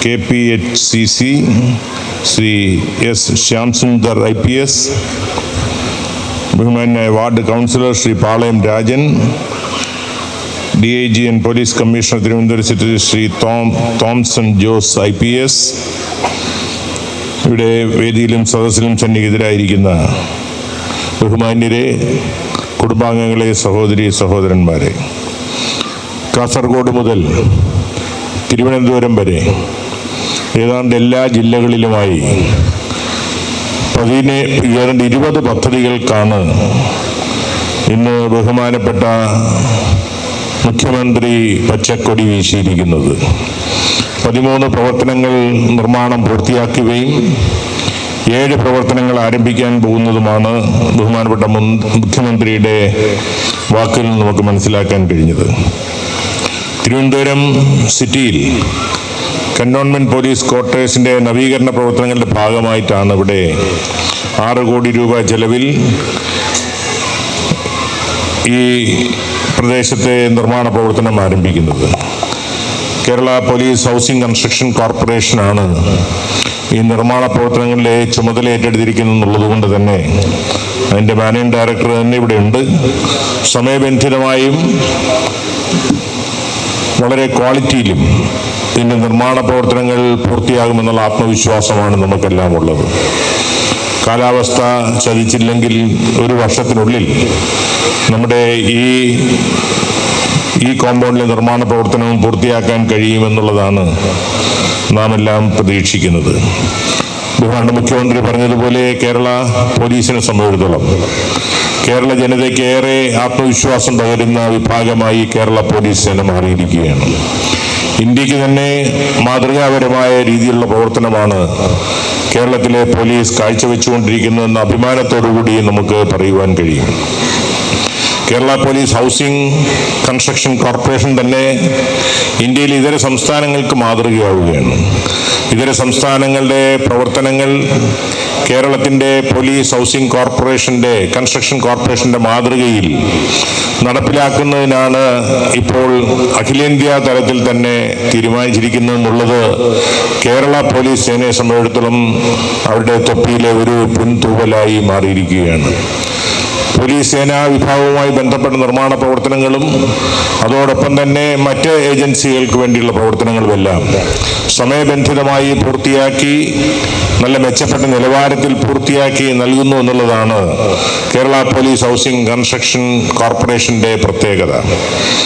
KPHCC Shri S Shyamsundar IPS, ബഹുമാന്യായ ward councillor Shri Palayam Rajan, DIG and police commissioner Thiruvananthapuram city Shri Thomson Jose IPS, ഇവിടെ വേദിയിലും സദസ്സിലും സന്നിഹിതരായിരിക്കുന്ന ബഹുമാന്യരെ, കുടുംബാംഗങ്ങളെ, സഹോദരി സഹോദരന്മാരെ, കാസർഗോഡ് മുതൽ തിരുവനന്തപുരം വരെ ഏതാണ്ട് എല്ലാ ജില്ലകളിലുമായി 20 പദ്ധതികൾക്കാണ് ഇന്ന് ബഹുമാനപ്പെട്ട മുഖ്യമന്ത്രി പച്ചക്കൊടി വീശിയിരിക്കുന്നത്. 13 പ്രവർത്തനങ്ങൾ നിർമ്മാണം പൂർത്തിയാക്കുകയും 7 പ്രവർത്തനങ്ങൾ ആരംഭിക്കാൻ പോകുന്നതുമാണ് ബഹുമാനപ്പെട്ട മുഖ്യമന്ത്രിയുടെ വാക്കിൽ നിന്ന് നമുക്ക് മനസ്സിലാക്കാൻ കഴിഞ്ഞത്. തിരുവനന്തപുരം സിറ്റിയിൽ കന്റോൺമെന്റ് പോലീസ് ക്വാർട്ടേഴ്സിന്റെ നവീകരണ പ്രവർത്തനങ്ങളുടെ ഭാഗമായിട്ടാണ് ഇവിടെ 6 കോടി രൂപ ചെലവിൽ ഈ പ്രദേശത്തെ നിർമ്മാണ പ്രവർത്തനം ആരംഭിക്കുന്നത്. കേരള പോലീസ് ഹൗസിംഗ് കൺസ്ട്രക്ഷൻ കോർപ്പറേഷനാണ് ഈ നിർമ്മാണ പ്രവർത്തനങ്ങളിലെ ചുമതല ഏറ്റെടുത്തിരിക്കുന്നുള്ളത് കൊണ്ട് തന്നെ അതിൻ്റെ മാനേജിംഗ് ഡയറക്ടർ തന്നെ ഇവിടെ ഉണ്ട്. സമയബന്ധിതമായും വളരെ ക്വാളിറ്റിയിലും ഇതിൻ്റെ നിർമ്മാണ പ്രവർത്തനങ്ങൾ പൂർത്തിയാകുമെന്നുള്ള ആത്മവിശ്വാസമാണ് നമുക്കെല്ലാം ഉള്ളത്. കാലാവസ്ഥ ചതിച്ചില്ലെങ്കിൽ 1 വർഷത്തിനുള്ളിൽ നമ്മുടെ ഈ കോമ്പൗണ്ടിലെ നിർമ്മാണ പ്രവർത്തനവും പൂർത്തിയാക്കാൻ കഴിയുമെന്നുള്ളതാണ് നാം എല്ലാം പ്രതീക്ഷിക്കുന്നത്. ബഹുമാനപ്പെട്ട മുഖ്യമന്ത്രി പറഞ്ഞതുപോലെ കേരള പോലീസിനെ സംബന്ധിച്ചിടത്തോളം കേരള ജനതയ്ക്ക് ഏറെ ആത്മവിശ്വാസം പകരുന്ന വിഭാഗമായി കേരള പോലീസ് സേന മാറിയിരിക്കുകയാണ്. ഇന്ത്യക്ക് തന്നെ മാതൃകാപരമായ രീതിയിലുള്ള പ്രവർത്തനമാണ് കേരളത്തിലെ പോലീസ് കാഴ്ചവെച്ചുകൊണ്ടിരിക്കുന്നതെന്ന അഭിമാനത്തോടുകൂടി നമുക്ക് പറയുവാൻ കഴിയും. Kerala police housing construction corporation തന്നെ ഇന്ത്യയിലെ ഇതര സംസ്ഥാനങ്ങൾക്ക് മാതൃകയാവുകയാണ്. ഇതര സംസ്ഥാനങ്ങളുടെ പ്രവർത്തനങ്ങൾ കേരളത്തിൻ്റെ പോലീസ് ഹൗസിംഗ് കോർപ്പറേഷൻ്റെ കൺസ്ട്രക്ഷൻ കോർപ്പറേഷൻ്റെ മാതൃകയിൽ നടപ്പിലാക്കുന്നതിനാണ് ഇപ്പോൾ അഖിലേന്ത്യാ തലത്തിൽ തന്നെ തീരുമാനിച്ചിരിക്കുന്നതെന്നുള്ളത് കേരള പോലീസ് സേനയെ സംബന്ധിച്ചിടത്തോളം അവരുടെ തൊപ്പിയിലെ ഒരു പുൻതൂവലായി മാറിയിരിക്കുകയാണ്. പോലീസ് സേനാ വിഭാഗവുമായി ബന്ധപ്പെട്ട നിർമ്മാണ പ്രവർത്തനങ്ങളും അതോടൊപ്പം തന്നെ മറ്റ് ഏജൻസികൾക്ക് വേണ്ടിയുള്ള പ്രവർത്തനങ്ങളുമെല്ലാം സമയബന്ധിതമായി പൂർത്തിയാക്കി നല്ല മെച്ചപ്പെട്ട നിലവാരത്തിൽ പൂർത്തിയാക്കി നൽകുന്നു എന്നുള്ളതാണ് കേരള പോലീസ് ഹൗസിംഗ് കൺസ്ട്രക്ഷൻ കോർപ്പറേഷൻ്റെ പ്രത്യേകത.